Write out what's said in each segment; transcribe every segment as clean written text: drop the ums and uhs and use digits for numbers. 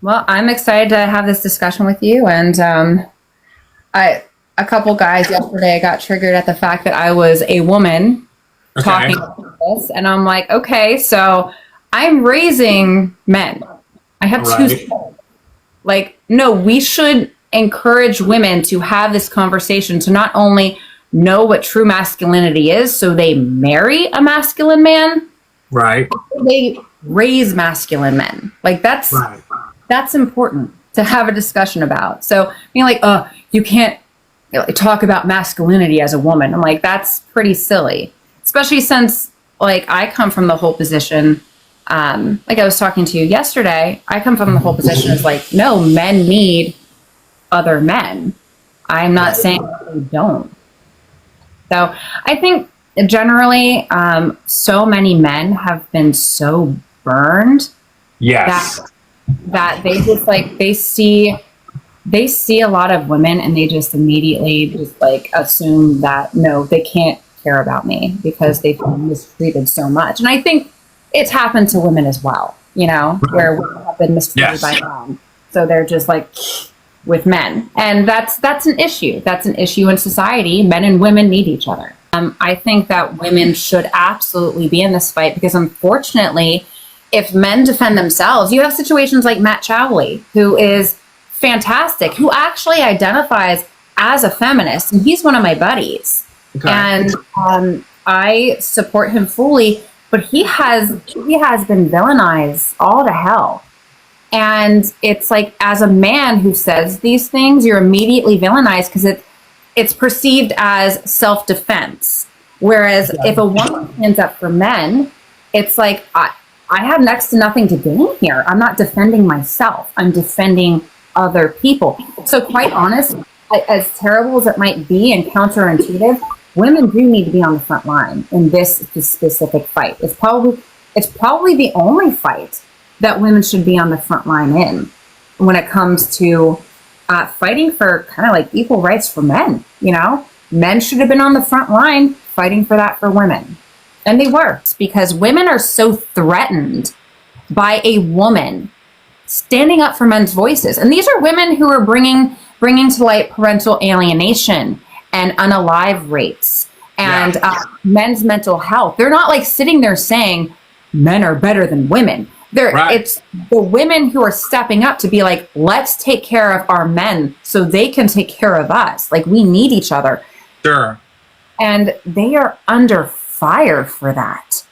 Well, I'm excited to have this discussion with you. And a couple guys yesterday got triggered at the fact that I was a woman Okay. talking about this. And I'm like, okay, so I'm raising men. I have two Right. sons. Like, no, we should encourage women to have this conversation to not only know what true masculinity is, so they marry a masculine man, Right. they raise masculine men. Like Right. that's important to have a discussion about. So being like, oh, you can't talk about masculinity as a woman. I'm like, that's pretty silly, especially since like I come from the whole position. Like I was talking to you yesterday, I come from the whole position as like, no, men need other men. I'm not Right. saying that they don't. So I think generally, so many men have been so burned that Yes. they just like they see a lot of women and they just immediately just like assume that no, they can't care about me because they've been mistreated so much. And I think it's happened to women as well, Right. where women have been mistreated Yes. by men. So they're just like with men. And that's an issue. That's an issue in society. Men and women need each other. I think that women should absolutely be in this fight because unfortunately, if men defend themselves, you have situations like Matt Chowley, who is fantastic, who actually identifies as a feminist, and he's one of my buddies. Okay. And I support him fully, but he has been villainized all to hell. And it's like, as a man who says these things, you're immediately villainized because it's perceived as self-defense. Whereas Yeah. if a woman stands up for men, it's like, I have next to nothing to gain here. I'm not defending myself. I'm defending other people. So quite honest, as terrible as it might be and counterintuitive, women do need to be on the front line in this specific fight. It's probably the only fight that women should be on the front line in when it comes to fighting for kind of like equal rights for men. Men should have been on the front line fighting for that for women. And they were, because women are so threatened by a woman standing up for men's voices. And these are women who are bringing to light parental alienation and unalive rates and Yeah. men's mental health. They're not like sitting there saying men are better than women. Right. It's the women who are stepping up to be like, let's take care of our men so they can take care of us. Like, we need each other. Sure. And they are under fire for that.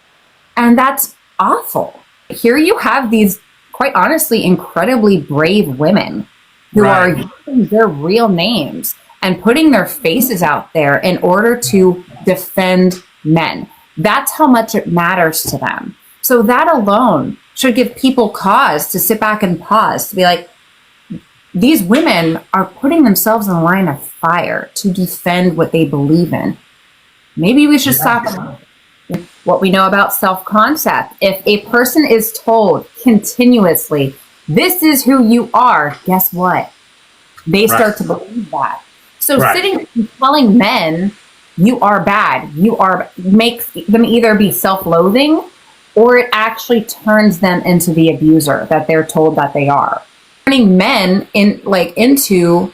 And that's awful. Here you have these, quite honestly, incredibly brave women who are Right. using their real names and putting their faces out there in order to defend men. That's how much it matters to them. So that alone should give people cause to sit back and pause, to be like, these women are putting themselves in the line of fire to defend what they believe in. Maybe we should stop what we know about self-concept. If a person is told continuously, this is who you are, guess what? They Right. start to believe that. So Right. sitting and telling men you are bad, makes them either be self-loathing or it actually turns them into the abuser that they're told that they are. Turning men into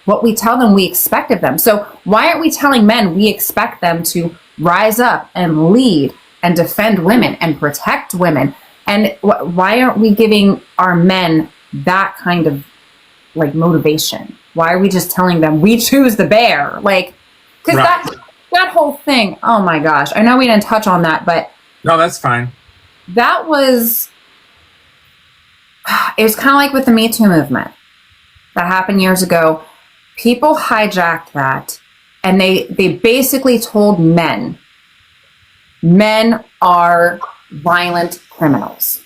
what we tell them we expect of them. So why aren't we telling men we expect them to rise up and lead and defend women and protect women? And why aren't we giving our men that kind of like motivation? Why are we just telling them we choose the bear? Like, because Right. that whole thing, oh my gosh, I know we didn't touch on that, but No, that's fine. that was, it was kind of like with the Me Too movement that happened years ago. People hijacked that and they basically told men are violent criminals.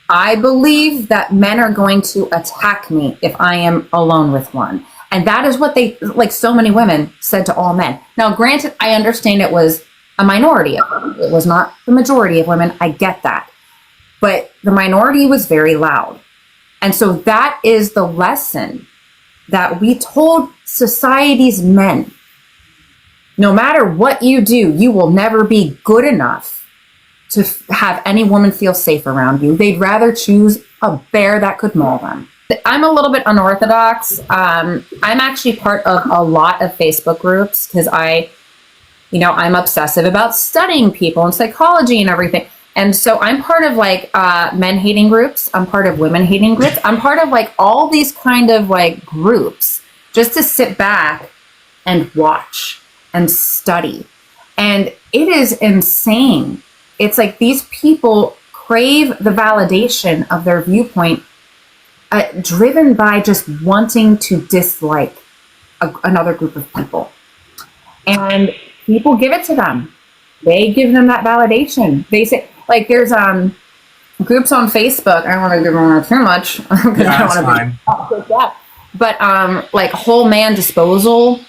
I believe that men are going to attack me if I am alone with one. And that is what they, like so many women said to all men. Now, granted, I understand it was a minority of them. It was not the majority of women. I get that. But the minority was very loud. And so that is the lesson that we told society's men. No matter what you do, you will never be good enough have any woman feel safe around you. They'd rather choose a bear that could maul them. I'm a little bit unorthodox. I'm actually part of a lot of Facebook groups because I'm obsessive about studying people and psychology and everything. And so I'm part of like men hating groups. I'm part of women hating groups. I'm part of like all these kind of like groups just to sit back and watch and study. And it is insane. It's like these people crave the validation of their viewpoint, driven by just wanting to dislike another group of people. And people give it to them. They give them that validation. They say, like, there's groups on Facebook. I don't want to give them too much because I don't want to be that. But like whole man disposal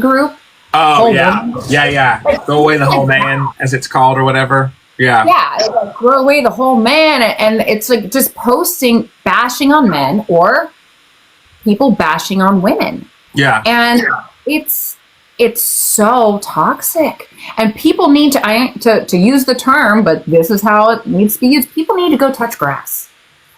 group. Oh yeah. Throw away the whole man, as it's called, or whatever. Yeah. It's like, throw away the whole man, and it's like just posting bashing on men or people bashing on women. Yeah. And it's so toxic, and people need to use the term, but this is how it needs to be used. People need to go touch grass.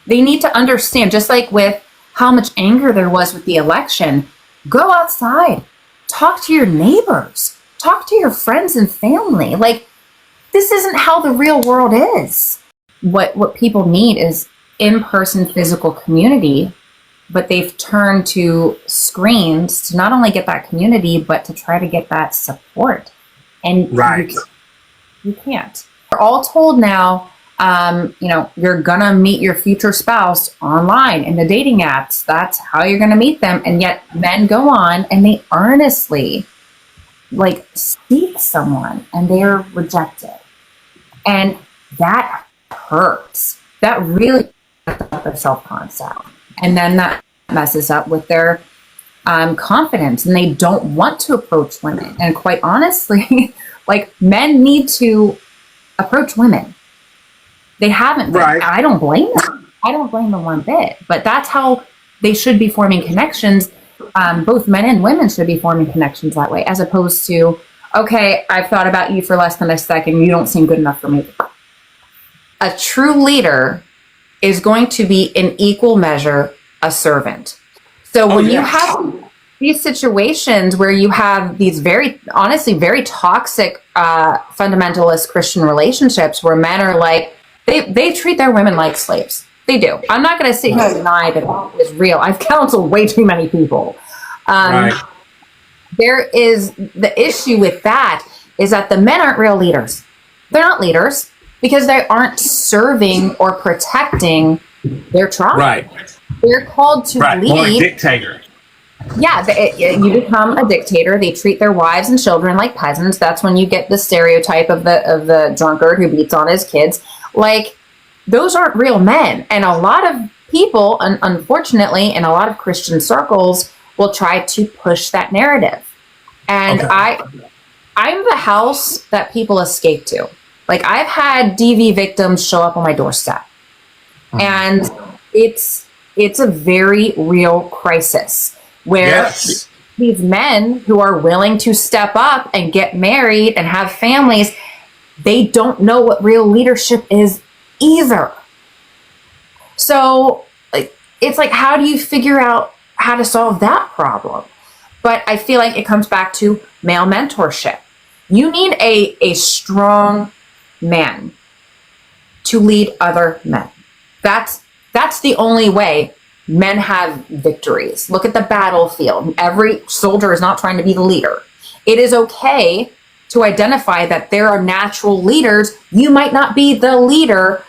They need to understand, just like with how much anger there was with the election, go outside, talk to your neighbors, talk to your friends and family. Like, this isn't how the real world is. What people need is in-person physical community, but they've turned to screens to not only get that community, but to try to get that support. And right. You can't. We're all told now, you're gonna meet your future spouse online in the dating apps. That's how you're gonna meet them. And yet men go on and they earnestly like seek someone and they're rejected. And that hurts. That really messes up their self-concept. And then that messes up with their confidence, and they don't want to approach women. And quite honestly, like, men need to approach women. They haven't been. Right. I don't blame them. I don't blame them one bit. But that's how they should be forming connections. Both men and women should be forming connections that way, as opposed to, okay, I've thought about you for less than a second. You don't seem good enough for me. A true leader is going to be in equal measure a servant. So when you have these situations where you have these honestly very toxic fundamentalist Christian relationships where men are like, they treat their women like slaves. They do. I'm not going to sit here and deny that that is real. I've counseled way too many people. Right. There is the issue with that is that the men aren't real leaders. They're not leaders because they aren't serving or protecting their tribe. Right. They're called to lead. More a dictator. Yeah, you become a dictator. They treat their wives and children like peasants. That's when you get the stereotype of the drunkard who beats on his kids. Like, those aren't real men. And a lot of people, unfortunately, in a lot of Christian circles, will try to push that narrative. And I'm the house that people escape to. Like, I've had DV victims show up on my doorstep. And it's a very real crisis where these men who are willing to step up and get married and have families, they don't know what real leadership is either. So it's like, how do you figure out how to solve that problem? But I feel like it comes back to male mentorship. You need a strong man to lead other men. That's the only way men have victories. Look at the battlefield. Every soldier is not trying to be the leader. It is okay to identify that there are natural leaders. You might not be the leader.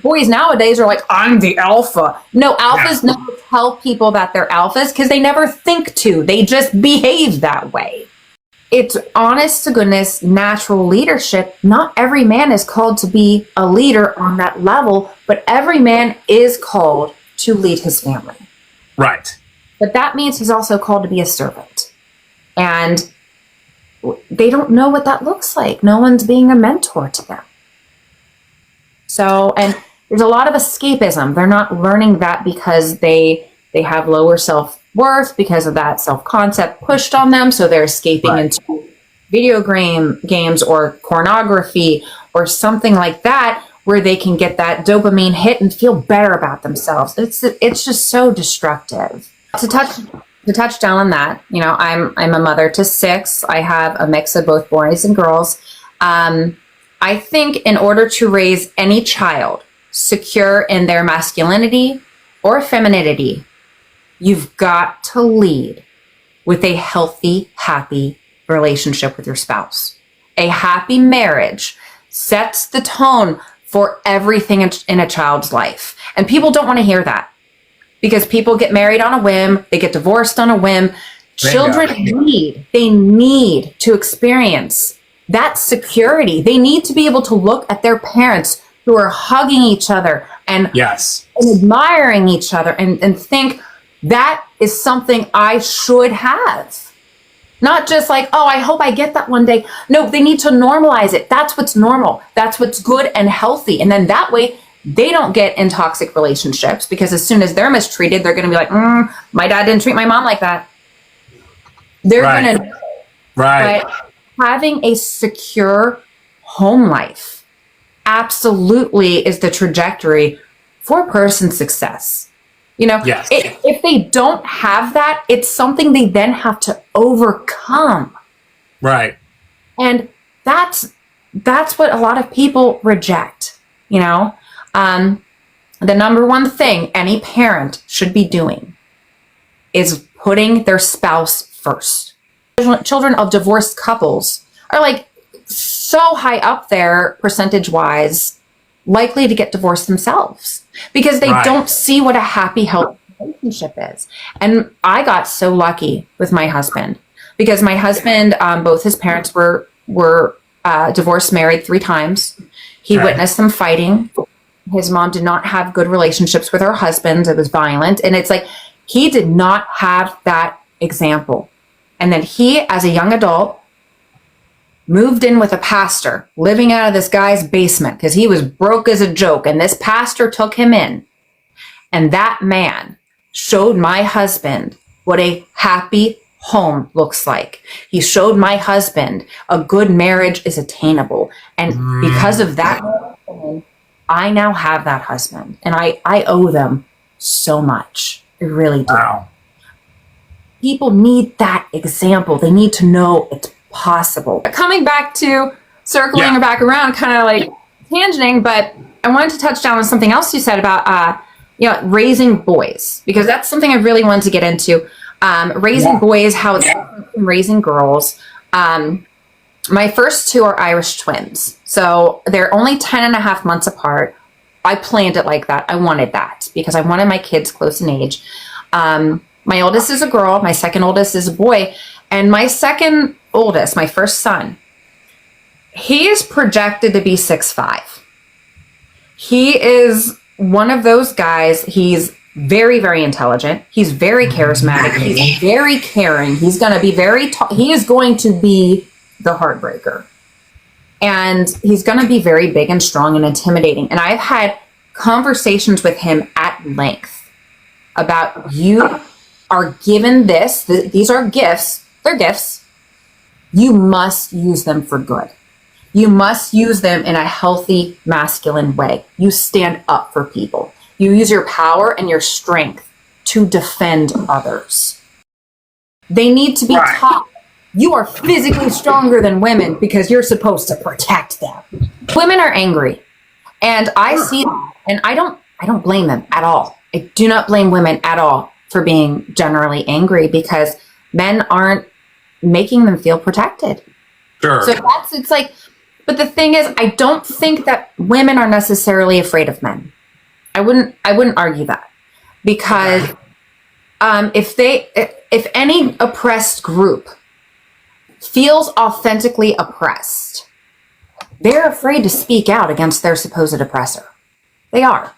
Boys nowadays are like, I'm the alpha. No, alphas never tell people that they're alphas because they never think to. They just behave that way. It's honest to goodness natural leadership. Not every man is called to be a leader on that level, but every man is called to lead his family. Right. But that means he's also called to be a servant. And they don't know what that looks like. No one's being a mentor to them. So, and there's a lot of escapism. They're not learning that because they have lower self-worth because of that self-concept pushed on them. So they're escaping into video games or pornography or something like that, where they can get that dopamine hit and feel better about themselves. It's just so destructive. To touch down on that, you know, I'm a mother to 6. I have a mix of both boys and girls. I think in order to raise any child secure in their masculinity or femininity, you've got to lead with a healthy, happy relationship with your spouse. A happy marriage sets the tone for everything in a child's life. And people don't want to hear that, because people get married on a whim, they get divorced on a whim. Children need to experience that security. They need to be able to look at their parents who are hugging each other and admiring each other and think, that is something I should have. Not just like, oh, I hope I get that one day. No, they need to normalize it. That's what's normal. That's what's good and healthy. And then that way they don't get in toxic relationships, because as soon as they're mistreated, they're going to be like, my dad didn't treat my mom like that. They're going to. Right. But having a secure home life absolutely is the trajectory for a person's success. You know, if they don't have that, it's something they then have to overcome. Right. And that's what a lot of people reject, you know. The number one thing any parent should be doing is putting their spouse first. Children of divorced couples are like so high up there percentage-wise likely to get divorced themselves, because they don't see what a happy, healthy relationship is. And I got so lucky with my husband, because my husband, both his parents were divorced, married 3 times. He witnessed them fighting. His mom did not have good relationships with her husband. It was violent. And it's like, he did not have that example. And then he, as a young adult, moved in with a pastor, living out of this guy's basement because he was broke as a joke. And this pastor took him in. And that man showed my husband what a happy home looks like. He showed my husband a good marriage is attainable. And because of that, I now have that husband. And I owe them so much. I really do. Wow. People need that example. They need to know it's possible. Coming back to circling back around, kind of like tangenting, but I wanted to touch down on something else you said about, raising boys, because that's something I really wanted to get into. Raising boys, how it's different from raising girls. My first 2 are Irish twins. So they're only 10 and a half months apart. I planned it like that. I wanted that because I wanted my kids close in age. My oldest is a girl. My second oldest is a boy. And my second oldest, my first son, he is projected to be 6'5". He is one of those guys. He's very, very intelligent. He's very charismatic. He's very caring. He's going to be he is going to be the heartbreaker. And he's going to be very big and strong and intimidating. And I've had conversations with him at length about, you are given this. These are gifts. They're gifts. You must use them for good. You must use them in a healthy, masculine way. You stand up for people. You use your power and your strength to defend others. They need to be taught. You are physically stronger than women because you're supposed to protect them. Women are angry. And I see that, and I don't blame them at all. I do not blame women at all for being generally angry, because men aren't making them feel protected. Sure. So it's like, but the thing is, I don't think that women are necessarily afraid of men. I wouldn't argue that, because if any oppressed group feels authentically oppressed, they're afraid to speak out against their supposed oppressor. They are.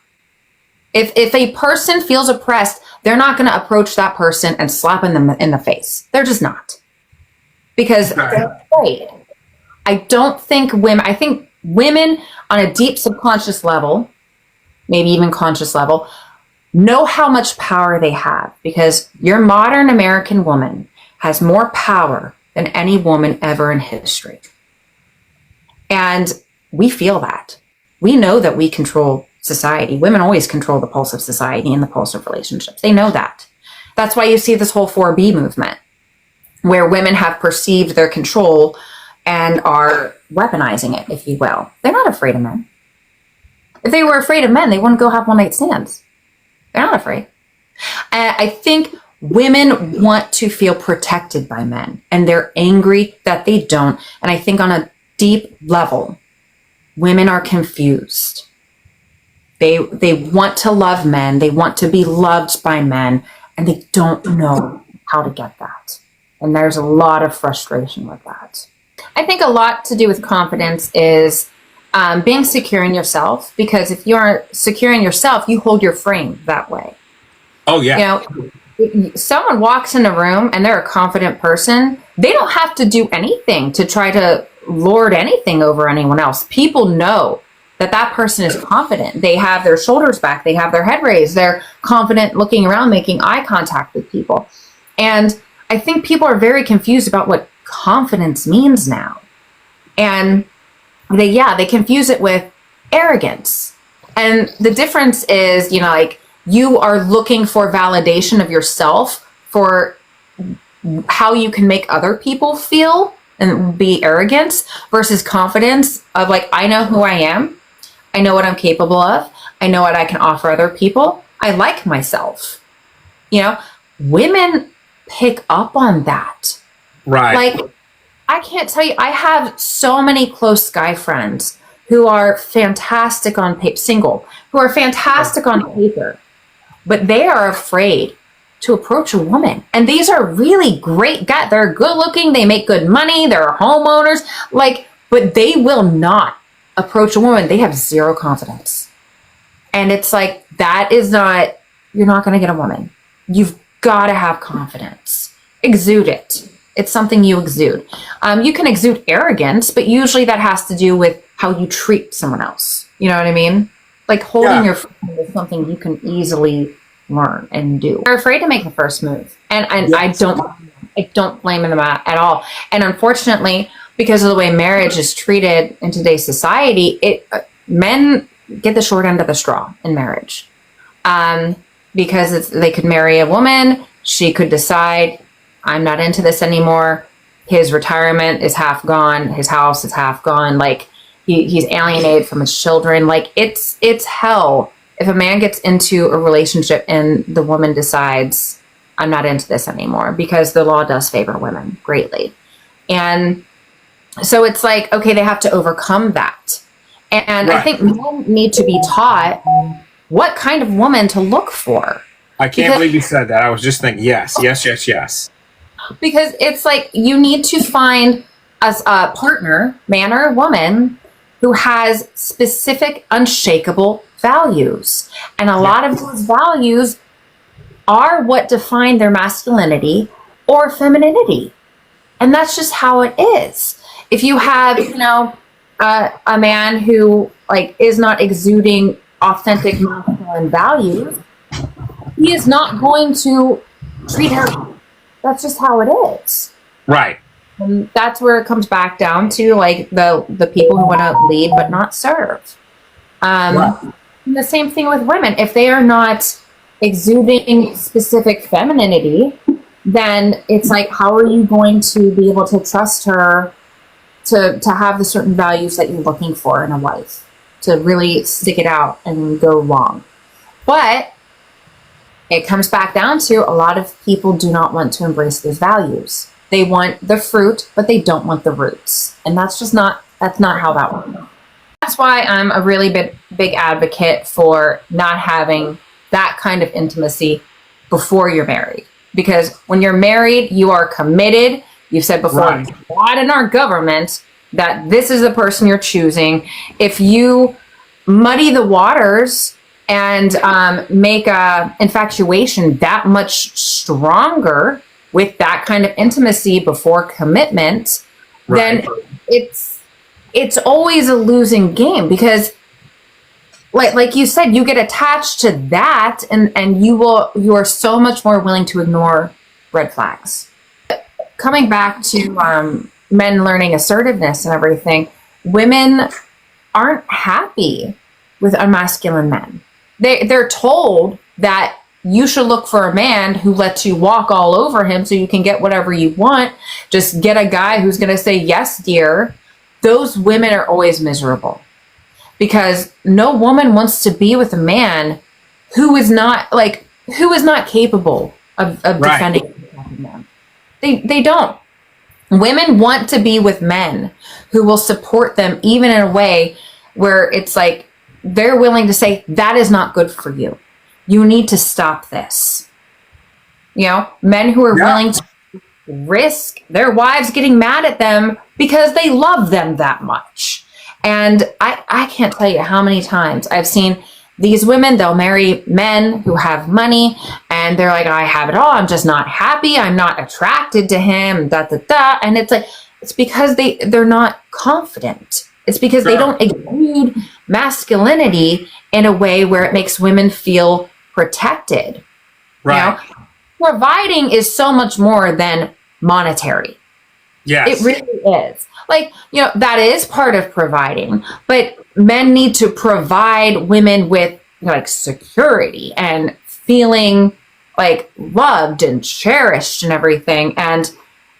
If a person feels oppressed, they're not going to approach that person and slap them in the face. They're just not. Because they're afraid. I think women on a deep subconscious level, maybe even conscious level, know how much power they have, because your modern American woman has more power than any woman ever in history. And we feel that. We know that we control society. Women always control the pulse of society and the pulse of relationships. They know that. That's why you see this whole 4B movement, where women have perceived their control and are weaponizing it, if you will. They're not afraid of men. If they were afraid of men, they wouldn't go have one-night stands. They're not afraid. And I think women want to feel protected by men, and they're angry that they don't. And I think on a deep level, women are confused. They want to love men. They want to be loved by men, and they don't know how to get that. And there's a lot of frustration with that. I think a lot to do with confidence is being secure in yourself, because if you aren't secure in yourself, you hold your frame that way. Oh, yeah. You know, someone walks in a room and they're a confident person, they don't have to do anything to try to lord anything over anyone else. People know that that person is confident. They have their shoulders back. They have their head raised. They're confident looking around, making eye contact with people. And I think people are very confused about what confidence means now. And they confuse it with arrogance. And the difference is, you know, like, you are looking for validation of yourself for how you can make other people feel, and be arrogance, versus confidence of like, I know who I am. I know what I'm capable of. I know what I can offer other people. I like myself. You know, women pick up on that. Right. Like, I can't tell you, I have so many close guy friends who are fantastic on paper, single, who are fantastic on paper, but they are afraid to approach a woman. And these are really great guys. They're good looking. They make good money. They're homeowners. Like, but they will not approach a woman. They have zero confidence. And it's like, that is not, you're not going to get a woman. You've got to have confidence. Exude it. It's something you exude. You can exude arrogance, but usually that has to do with how you treat someone else. You know what I mean? Like, holding your phone is something you can easily learn and do. They're afraid to make the first move. And yes. I don't blame them at all. And unfortunately, because of the way marriage is treated in today's society, men get the short end of the straw in marriage. Because they could marry a woman, she could decide, I'm not into this anymore. His retirement is half gone. His house is half gone. Like, he's alienated from his children. Like, it's hell if a man gets into a relationship and the woman decides, I'm not into this anymore, because the law does favor women greatly. And so it's like, okay, they have to overcome that. And right. I think men need to be taught what kind of woman to look for. I can't believe you said that. I was just thinking, yes. Because it's like, you need to find a partner, man or woman, who has specific, unshakable values. And a lot of those values are what define their masculinity or femininity. And that's just how it is. If you have, you know, a man who like is not exuding authentic masculine values, he is not going to treat her. That's just how it is. Right. And that's where it comes back down to, like, the people who want to lead but not serve. Right. The same thing with women. If they are not exuding specific femininity, then it's like, how are you going to be able to trust her to have the certain values that you're looking for in a wife, to really stick it out and go long? But it comes back down to, a lot of people do not want to embrace those values. They want the fruit, but they don't want the roots. And that's not how that works. That's why I'm a really big advocate for not having that kind of intimacy before you're married. Because when you're married, you are committed. You've said before, right, God and our government, that this is the person you're choosing. If you muddy the waters and make a infatuation that much stronger with that kind of intimacy before commitment, right, then it's always a losing game, because like you said, you get attached to that, and you are so much more willing to ignore red flags. Coming back to men learning assertiveness and everything, women aren't happy with unmasculine men. They're told that you should look for a man who lets you walk all over him so you can get whatever you want. Just get a guy who's going to say, yes, dear. Those women are always miserable because no woman wants to be with a man who is not capable of defending them. They don't. Women want to be with men who will support them even in a way where it's like they're willing to say, that is not good for you. You need to stop this. You know, men who are willing to risk their wives getting mad at them because they love them that much. And I can't tell you how many times I've seen these women, they'll marry men who have money and they're like, I have it all. I'm just not happy. I'm not attracted to him, And it's like, it's because they're not confident. It's because they don't exude masculinity in a way where it makes women feel protected. Right. You know? Providing is so much more than monetary. Yes. It really is. Like, you know, that is part of providing, but men need to provide women with, you know, like security and feeling like loved and cherished and everything. And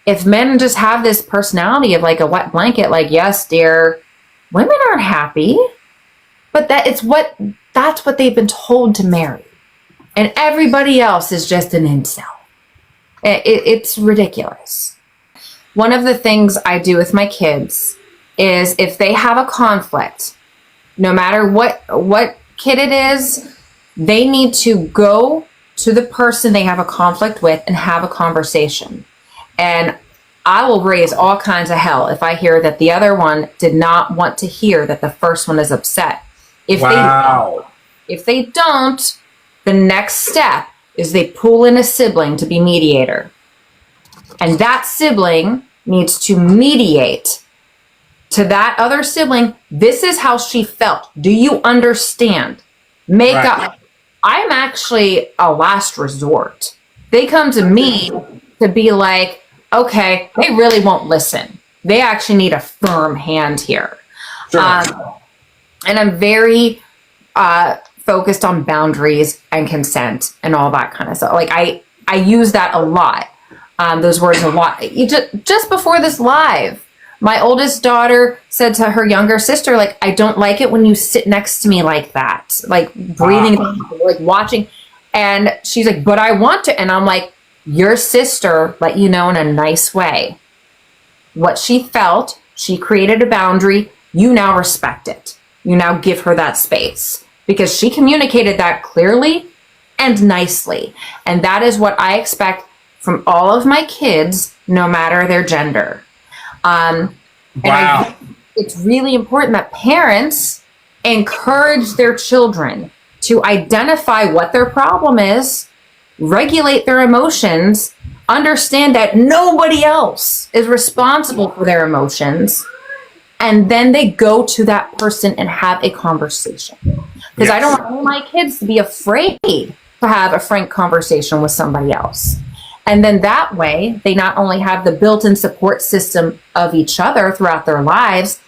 if men just have this personality of like a wet blanket, like, yes, dear, women aren't happy, but that's what they've been told to marry. And everybody else is just an incel. It's ridiculous. One of the things I do with my kids is if they have a conflict, no matter what kid it is, they need to go to the person they have a conflict with and have a conversation. And I will raise all kinds of hell if I hear that the other one did not want to hear that the first one is upset. If they don't, the next step is they pull in a sibling to be mediator. And that sibling needs to mediate to that other sibling. This is how she felt. Do you understand? Make up. I'm actually a last resort. They come to me to be like, okay, they really won't listen. They actually need a firm hand here. Sure. And I'm very focused on boundaries and consent and all that kind of stuff. Like I use that a lot. Those words a lot. Just before this live, my oldest daughter said to her younger sister, like, I don't like it when you sit next to me like that, like breathing, like watching. And she's like, but I want to. And I'm like, your sister let you know in a nice way what she felt. She created a boundary. You now respect it. You now give her that space because she communicated that clearly and nicely. And that is what I expect from all of my kids, no matter their gender. And I think it's really important that parents encourage their children to identify what their problem is, regulate their emotions, understand that nobody else is responsible for their emotions, and then they go to that person and have a conversation. Because I don't want my kids to be afraid to have a frank conversation with somebody else. And then that way, they not only have the built-in support system of each other throughout their lives,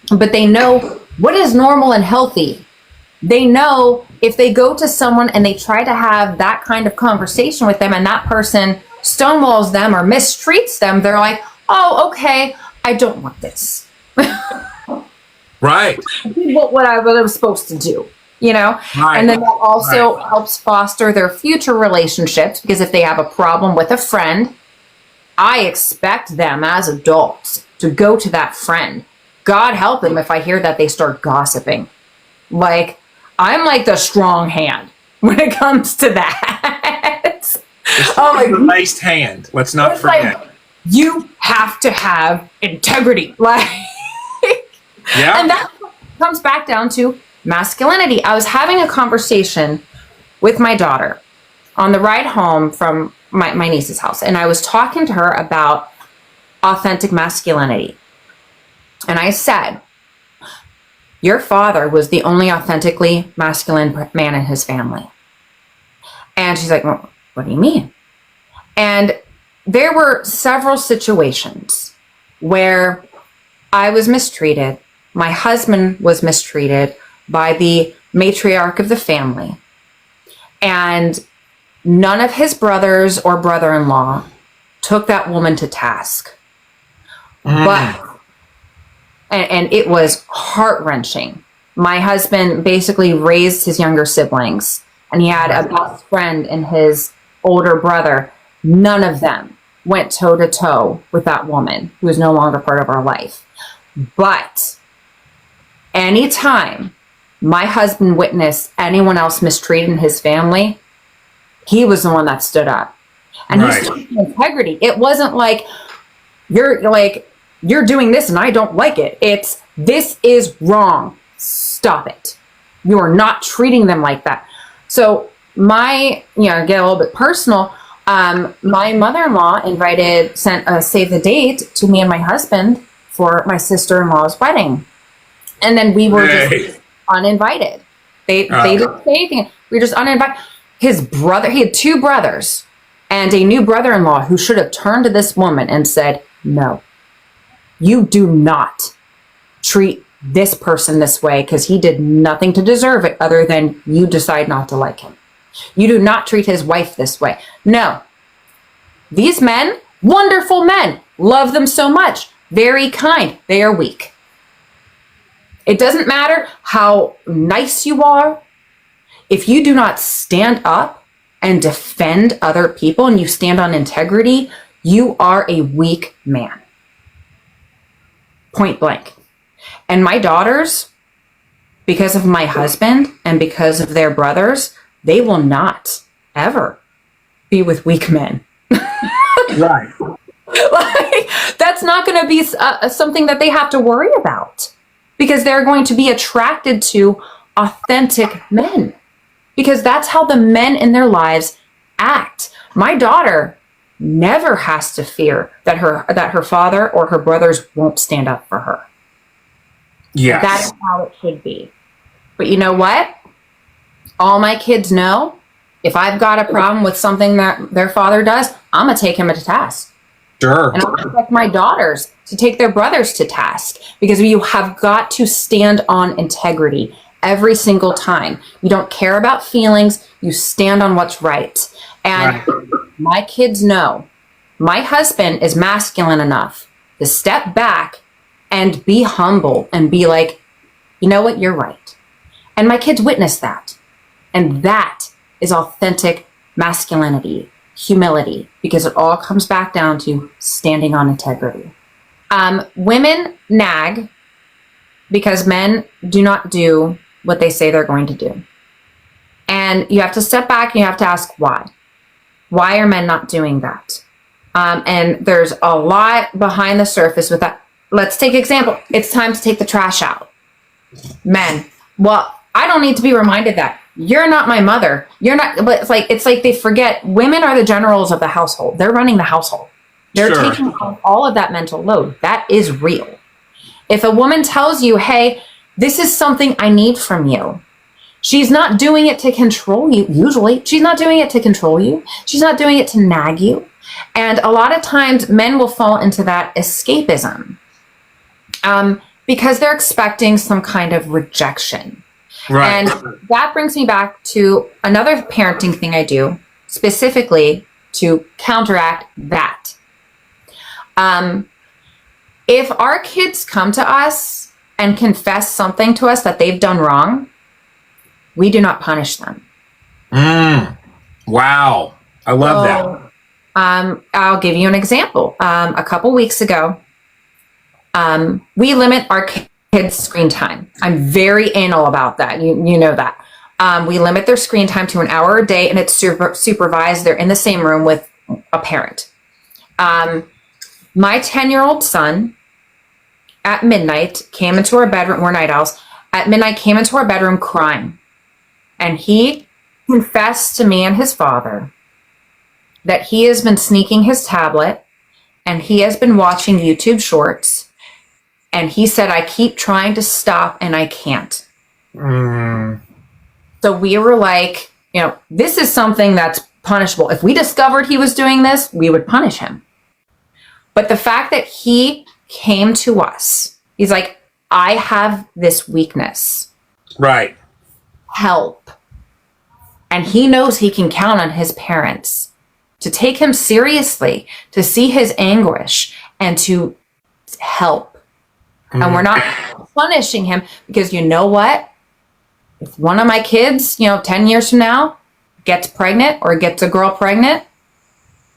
but they know what is normal and healthy. They know if they go to someone and they try to have that kind of conversation with them and that person stonewalls them or mistreats them, they're like, oh, okay, I don't want this. Right. I did what I was supposed to do. You know, and then that also helps foster their future relationships, because if they have a problem with a friend, I expect them as adults to go to that friend. God help them if I hear that they start gossiping. Like, I'm like the strong hand when it comes to that. Oh my laced hand. Let's not forget. Like, you have to have integrity. Like, and that comes back down to masculinity. I was having a conversation with my daughter on the ride home from my niece's house, and I was talking to her about authentic masculinity. And I said, your father was the only authentically masculine man in his family. And she's like, well, what do you mean? And there were several situations where I was mistreated my husband was mistreated by the matriarch of the family. And none of his brothers or brother-in-law took that woman to task. But, and it was heart-wrenching. My husband basically raised his younger siblings, and he had a best friend and his older brother. None of them went toe-to-toe with that woman who is no longer part of our life. But anytime my husband witnessed anyone else mistreating his family, he was the one that stood up. And he stood with integrity. It wasn't like, you're doing this and I don't like it. It's, this is wrong. Stop it. You are not treating them like that. So get a little bit personal. My mother-in-law sent a save the date to me and my husband for my sister-in-law's wedding. And then we were just uninvited. They didn't say anything. We were just uninvited. His brother, he had two brothers and a new brother-in-law who should have turned to this woman and said, no, you do not treat this person this way because he did nothing to deserve it other than you decide not to like him. You do not treat his wife this way. No. These men, wonderful men, love them so much, very kind. They are weak. It doesn't matter how nice you are. If you do not stand up and defend other people and you stand on integrity, you are a weak man. Point blank. And my daughters, because of my husband and because of their brothers, they will not ever be with weak men. Right. That's not going to be something that they have to worry about, because they're going to be attracted to authentic men, because that's how the men in their lives act. My daughter never has to fear that her father or her brothers won't stand up for her. Yes. That is how it should be. But you know what? All my kids know, if I've got a problem with something that their father does, I'm going to take him to task. Sure. And I expect my daughters to take their brothers to task, because you have got to stand on integrity every single time. You don't care about feelings. You stand on what's right. And my kids know my husband is masculine enough to step back and be humble and be like, you know what, you're right. And my kids witness that. And that is authentic masculinity, humility, because it all comes back down to standing on integrity. Women nag because men do not do what they say they're going to do. And you have to step back and you have to ask why. Why are men not doing that? And there's a lot behind the surface with that. Let's take example. It's time to take the trash out. Men, well, I don't need to be reminded that. You're not my mother. You're not, but it's like they forget women are the generals of the household. They're running the household. They're taking on all of that mental load. That is real. If a woman tells you, hey, this is something I need from you, she's not doing it to control you. Usually she's not doing it to control you. She's not doing it to nag you. And a lot of times men will fall into that escapism because they're expecting some kind of rejection. Right. And that brings me back to another parenting thing I do specifically to counteract that. If our kids come to us and confess something to us that they've done wrong, we do not punish them. Wow. I love that. I'll give you an example. A couple weeks ago, we limit our kids' screen time. I'm very anal about that. You know that. We limit their screen time to an hour a day, and it's supervised. They're in the same room with a parent. My 10-year-old son at midnight came into our bedroom. We're night owls. At midnight came into our bedroom crying. And he confessed to me and his father that he has been sneaking his tablet and he has been watching YouTube shorts. And he said, I keep trying to stop and I can't. So we were like, this is something that's punishable. If we discovered he was doing this, we would punish him. But the fact that he came to us, he's like, I have this weakness. Right. Help. And he knows he can count on his parents to take him seriously, to see his anguish, and to help. Mm-hmm. And we're not punishing him, because you know what? If one of my kids, 10 years from now gets pregnant or gets a girl pregnant,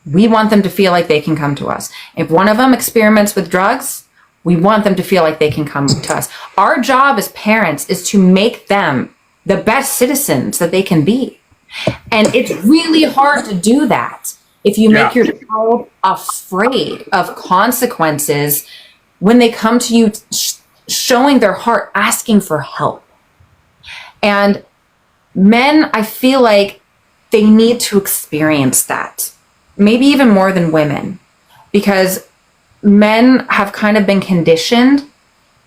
we want them to feel like they can come to us. If one of them experiments with drugs, we want them to feel like they can come to us. Our job as parents is to make them the best citizens that they can be. And it's really hard to do that if you make your child afraid of consequences when they come to you showing their heart, asking for help. And men, I feel like they need to experience that, maybe even more than women, because men have kind of been conditioned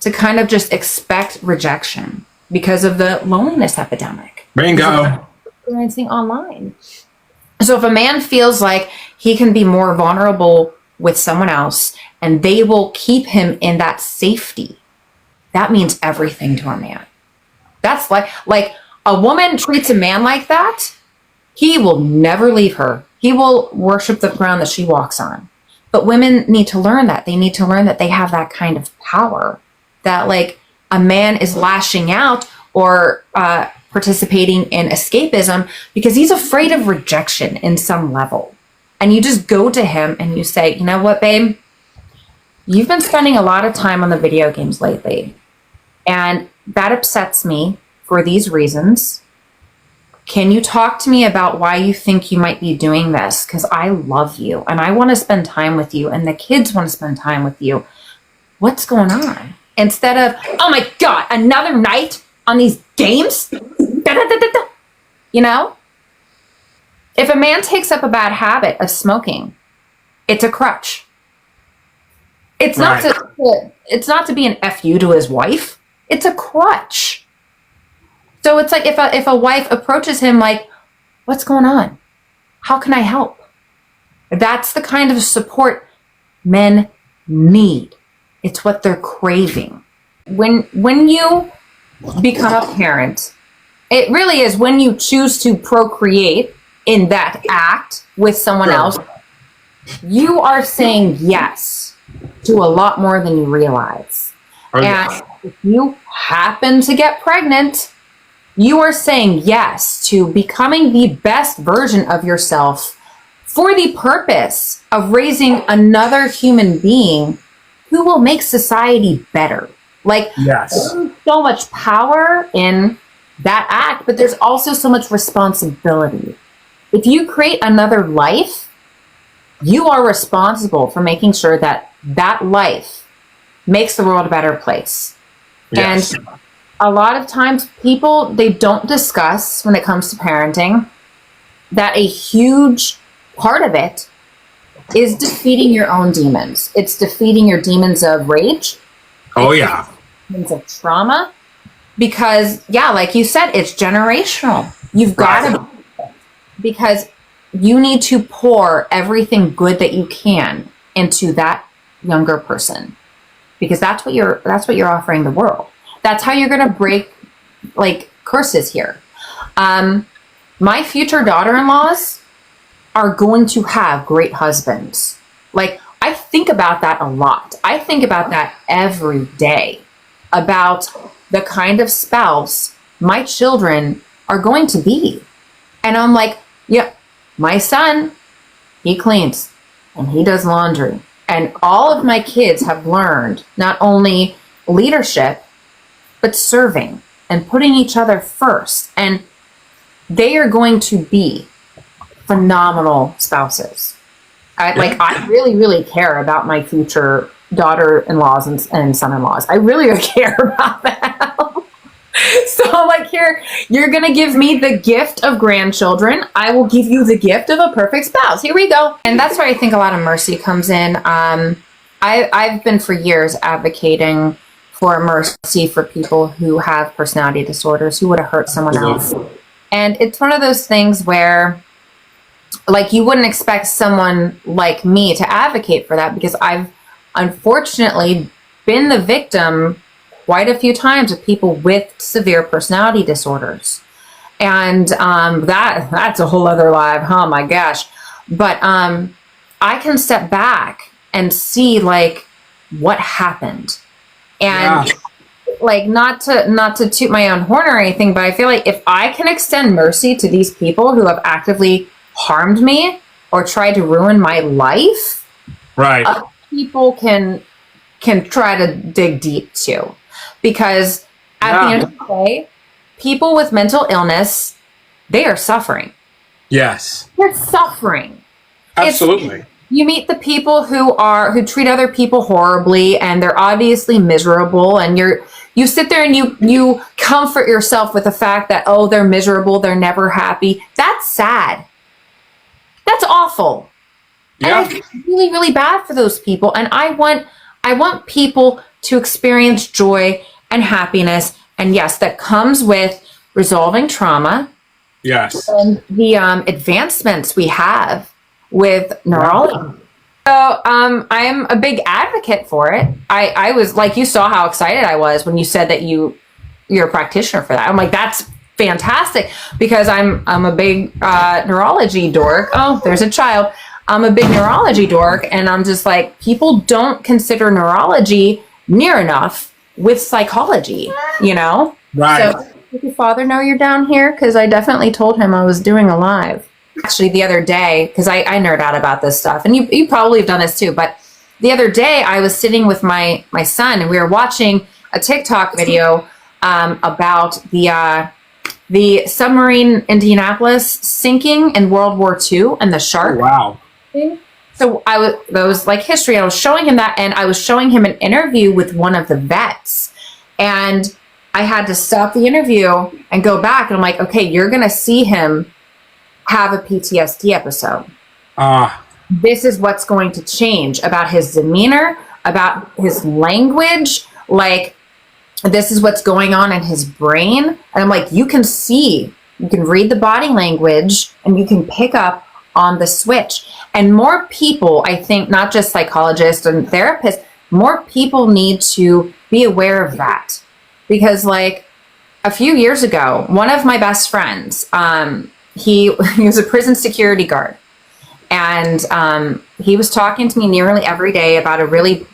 to kind of just expect rejection because of the loneliness epidemic. Bingo. Experiencing online. So if a man feels like he can be more vulnerable with someone else and they will keep him in that safety, that means everything to a man. That's like a woman treats a man like that, he will never leave her. He will worship the ground that she walks on. But women need to learn that. They need to learn that they have that kind of power, that like a man is lashing out or participating in escapism because he's afraid of rejection in some level. And you just go to him and you say, you know what, babe? You've been spending a lot of time on the video games lately, and that upsets me for these reasons. Can you talk to me about why you think you might be doing this? Because I love you and I want to spend time with you and the kids want to spend time with you. What's going on? Instead of, oh my God, another night on these games? You know? If a man takes up a bad habit of smoking, it's a crutch. It's not it's not to be an FU to his wife. It's a crutch. So it's like if a wife approaches him like, what's going on? How can I help? That's the kind of support men need. It's what they're craving. When you become a parent, it really is when you choose to procreate in that act with someone else, you are saying yes to a lot more than you realize. And if you happen to get pregnant, you are saying yes to becoming the best version of yourself for the purpose of raising another human being who will make society better. Like, there's so much power in that act, but there's also so much responsibility. If you create another life, you are responsible for making sure that that life makes the world a better place. Yes. And a lot of times people, they don't discuss when it comes to parenting that a huge part of it is defeating your own demons. It's defeating your demons of rage. Demons of trauma. Because, like you said, it's generational. You've got to, because you need to pour everything good that you can into that younger person, because that's what you're offering the world. That's how you're going to break like curses here. My future daughter-in-laws are going to have great husbands. Like, I think about that a lot. I think about that every day, about the kind of spouse my children are going to be. And I'm like, my son, he cleans and he does laundry. And all of my kids have learned not only leadership, but serving and putting each other first. And they are going to be phenomenal spouses. I really, really care about my future daughter-in-laws and son-in-laws. I really care about them. So like, here, you're going to give me the gift of grandchildren. I will give you the gift of a perfect spouse. Here we go. And that's where I think a lot of mercy comes in. I've been for years advocating for mercy for people who have personality disorders, who would have hurt someone else. And it's one of those things where, like, you wouldn't expect someone like me to advocate for that, because I've unfortunately been the victim quite a few times with people with severe personality disorders. And that's a whole other live, oh my gosh. But I can step back and see like what happened. And like not to toot my own horn or anything, but I feel like if I can extend mercy to these people who have actively harmed me or tried to ruin my life, right, people can try to dig deep too. Because at the end of the day, people with mental illness, they are suffering. Yes. They're suffering. Absolutely. You meet the people who treat other people horribly, and they're obviously miserable, and you sit there and you comfort yourself with the fact that, oh, they're miserable, they're never happy. That's sad. That's awful. Yeah. And I feel really, really bad for those people. And I want people to experience joy and happiness. And yes, that comes with resolving trauma. Yes. And the advancements we have with neurology. So I'm a big advocate for it. I was like, you saw how excited I was when you said that you're a practitioner for that. I'm like, that's fantastic, because I'm a big neurology dork. Oh, there's a child. I'm a big neurology dork, and I'm just like, people don't consider neurology near enough with psychology, you know? Right. So, does your father know you're down here? Because I definitely told him I was doing a live. Actually, the other day, because I nerd out about this stuff, and you probably have done this too, but the other day I was sitting with my son, and we were watching a TikTok video about the submarine Indianapolis sinking in World War II and the shark. Oh, wow. Thing. So that was like history. I was showing him that, and I was showing him an interview with one of the vets, and I had to stop the interview and go back, and I'm like, okay, you're going to see him have a PTSD episode. This is what's going to change about his demeanor, about his language. Like, this is what's going on in his brain. And I'm like, you can read the body language, and you can pick up on the switch. And more people, I think, not just psychologists and therapists, more people need to be aware of that. Because like a few years ago, one of my best friends, he was a prison security guard, and he was talking to me nearly every day about a really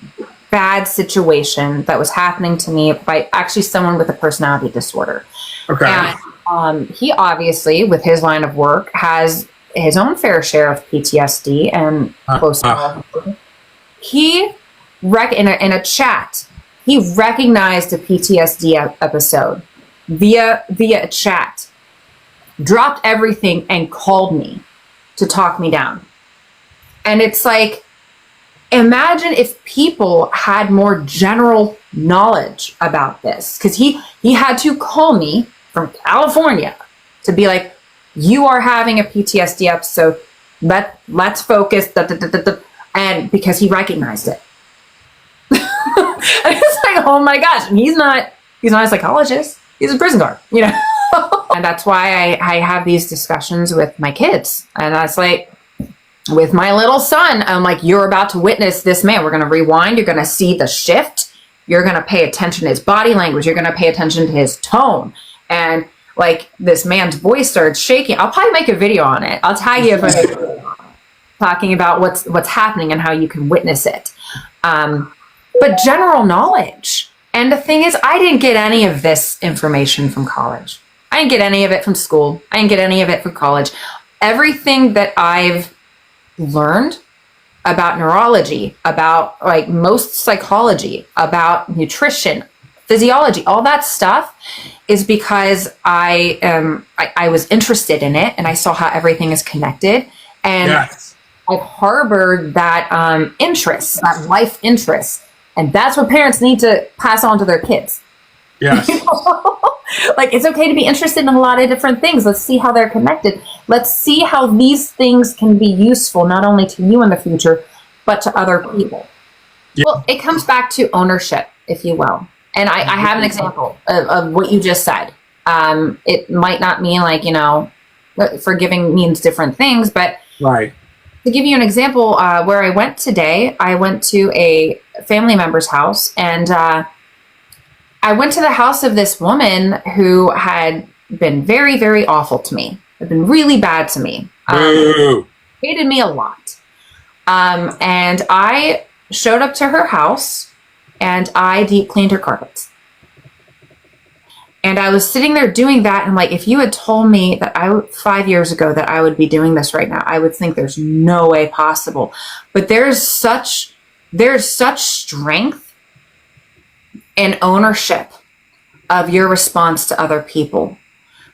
bad situation that was happening to me by actually someone with a personality disorder. Okay. And he obviously, with his line of work, has his own fair share of PTSD and close. He in a chat, he recognized a PTSD episode via a chat. Dropped everything and called me to talk me down. And it's like, imagine if people had more general knowledge about this. Because he had to call me from California to be like, you are having a PTSD episode. Let's focus. And because he recognized it. And it's like, oh my gosh. And he's not a psychologist. He's a prison guard, you know? And that's why I have these discussions with my kids. And I was like, with my little son, I'm like, you're about to witness this man. We're going to rewind. You're going to see the shift. You're going to pay attention to his body language. You're going to pay attention to his tone. And like this man's voice started shaking. I'll probably make a video on it. I'll tag you if I'm talking about what's happening and how you can witness it. But general knowledge. And the thing is, I didn't get any of this information from college. I didn't get any of it from school. I didn't get any of it from college. Everything that I've learned about neurology, about like most psychology, about nutrition, physiology, all that stuff is because I was interested in it, and I saw how everything is connected. And yes. I've harbored that interest, that life interest. And that's what parents need to pass on to their kids. Yes. Like, it's okay to be interested in a lot of different things. Let's see how they're connected. Let's see how these things can be useful, not only to you in the future, but to other people. Yeah. Well, it comes back to ownership, if you will. And I have an example of what you just said. It might not mean like, you know, forgiving means different things, but right. To give you an example, where I went today, I went to a family member's house, and I went to the house of this woman who had been very, very awful to me. Had been really bad to me. Hated me a lot. And I showed up to her house and I deep cleaned her carpets. And I was sitting there doing that. And like, if you had told me that 5 years ago that I would be doing this right now, I would think there's no way possible. But there's such strength and ownership of your response to other people,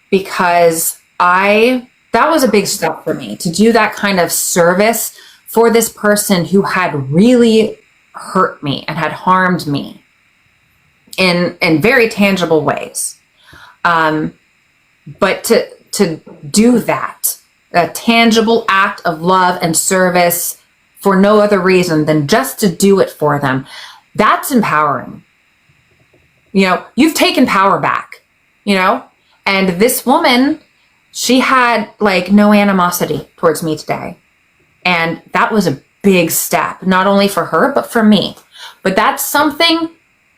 because that was a big step for me to do that kind of service for this person who had really hurt me and had harmed me in very tangible ways. But to do that, a tangible act of love and service for no other reason than just to do it for them, that's empowering. You've taken power back, and this woman, she had like no animosity towards me today. And that was a big step, not only for her, but for me. But that's something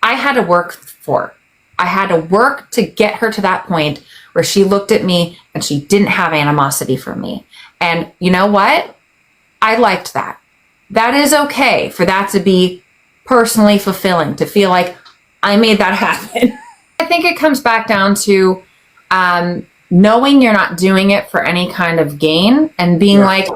I had to work for. I had to work to get her to that point where she looked at me and she didn't have animosity for me. And you know what? I liked that. That is okay for that to be personally fulfilling, to feel like I made that happen. I think it comes back down to knowing you're not doing it for any kind of gain and being like,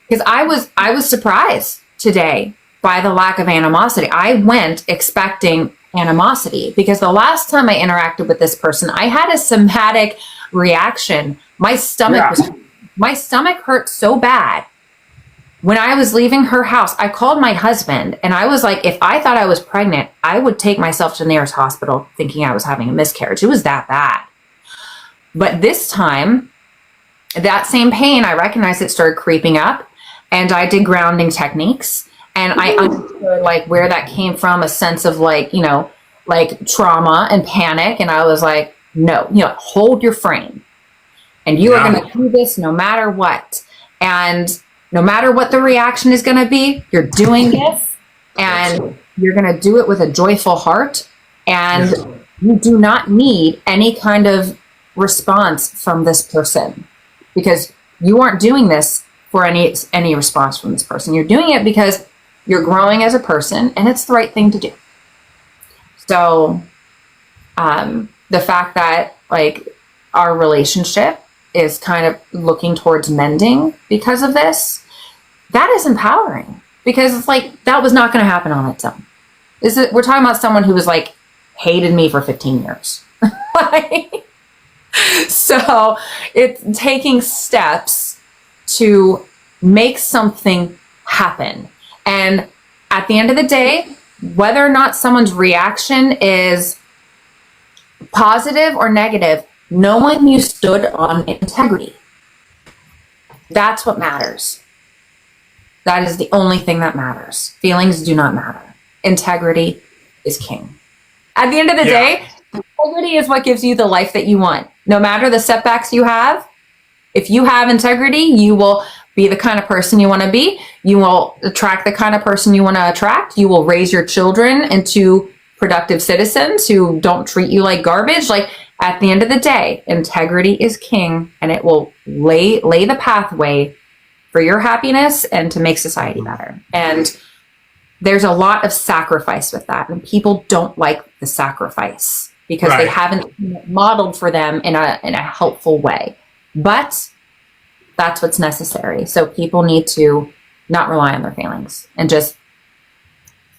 because I was surprised today by the lack of animosity. I went expecting animosity because the last time I interacted with this person, I had a somatic reaction. My stomach hurt so bad. When I was leaving her house, I called my husband and I was like, if I thought I was pregnant, I would take myself to the nearest hospital thinking I was having a miscarriage. It was that bad. But this time, that same pain, I recognized it started creeping up, and I did grounding techniques, and I understood like where that came from, a sense of like trauma and panic. And I was like, no, hold your frame, and you are going to do this no matter what. And no matter what the reaction is going to be, you're doing this, and you're going to do it with a joyful heart. And you do not need any kind of response from this person, because you aren't doing this for any response from this person. You're doing it because you're growing as a person, and it's the right thing to do. So the fact that like our relationship is kind of looking towards mending because of this, that is empowering, because it's like that was not going to happen on its own. We're talking about someone who was like hated me for 15 years. So it's taking steps to make something happen. And at the end of the day, whether or not someone's reaction is positive or negative, knowing you stood on integrity, that's what matters. That is the only thing that matters. Feelings do not matter. Integrity is king. At the end of the day, integrity is what gives you the life that you want. No matter the setbacks you have, if you have integrity, you will be the kind of person you want to be. You will attract the kind of person you want to attract. You will raise your children into productive citizens who don't treat you like garbage. Like, at the end of the day, integrity is king, and it will lay the pathway for your happiness and to make society better. And there's a lot of sacrifice with that, and people don't like the sacrifice because they haven't modeled for them in a helpful way. But that's what's necessary. So people need to not rely on their feelings and just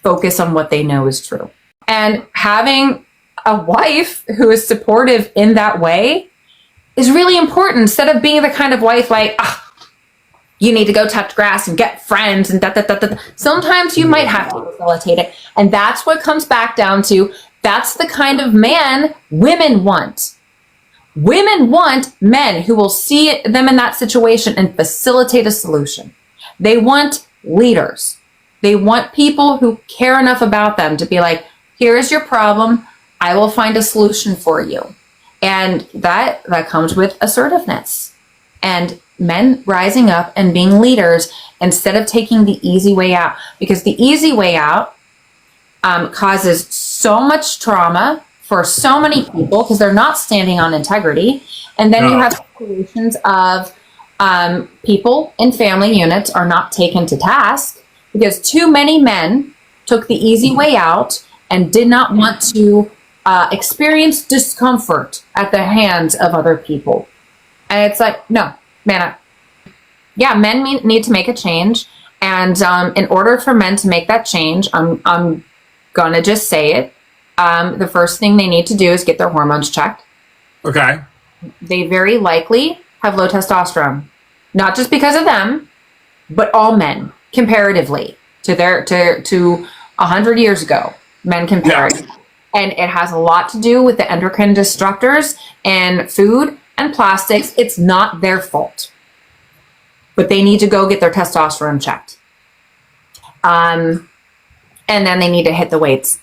focus on what they know is true. And having a wife who is supportive in that way is really important, instead of being the kind of wife like, you need to go touch grass and get friends and da. Sometimes you might have to facilitate it. And that's what comes back down to, that's the kind of man women want. Women want men who will see them in that situation and facilitate a solution. They want leaders. They want people who care enough about them to be like, here is your problem. I will find a solution for you. And that comes with assertiveness. And men rising up and being leaders instead of taking the easy way out. Because the easy way out causes so much trauma for so many people because they're not standing on integrity. And then you have situations of people in family units are not taken to task because too many men took the easy way out and did not want to experience discomfort at the hands of other people. And it's like, no, man, men need to make a change. And in order for men to make that change, I'm going to just say it. The first thing they need to do is get their hormones checked. Okay. They very likely have low testosterone. Not just because of them, but all men, comparatively to 100 years ago, men compared. Yeah. And it has a lot to do with the endocrine disruptors and food and plastics. It's not their fault. But they need to go get their testosterone checked. And then they need to hit the weights.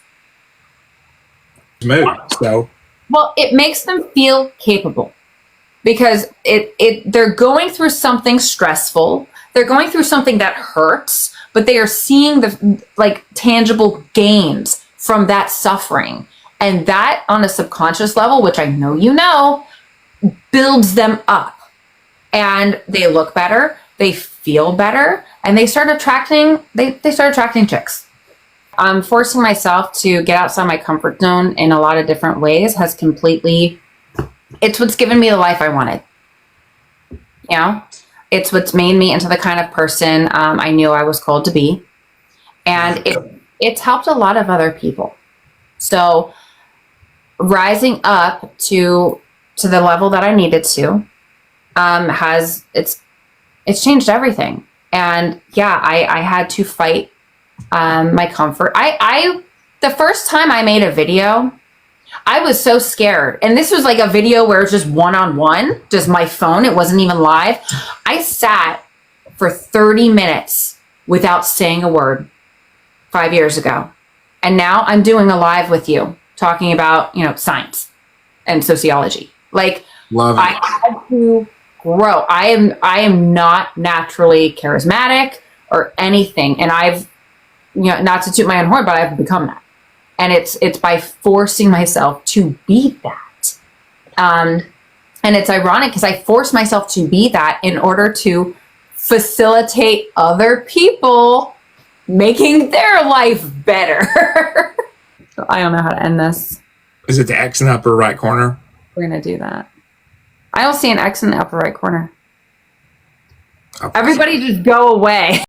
So. Well, it makes them feel capable because they're going through something stressful. They're going through something that hurts, but they are seeing the tangible gains from that suffering. And that on a subconscious level, which I know you know, builds them up. And they look better, they feel better, and they start attracting chicks. Forcing myself to get outside my comfort zone in a lot of different ways has it's what's given me the life I wanted. You know, it's what's made me into the kind of person I knew I was called to be. And it's helped a lot of other people. So rising up to the level that I needed to it's changed everything. And yeah, I had to fight my comfort. The first time I made a video, I was so scared. And this was like a video where it's just one-on-one, just my phone. It wasn't even live. I sat for 30 minutes without saying a word 5 years ago. And now I'm doing a live with you talking about, science and sociology. Love it. I had to grow. I am not naturally charismatic or anything. And I've, not to toot my own horn, but I've become that. And it's by forcing myself to be that. And it's ironic because I forced myself to be that in order to facilitate other people making their life better. I don't know how to end this. Is it the X in the upper right corner? We're going to do that. I don't see an X in the upper right corner. Okay. Everybody just go away.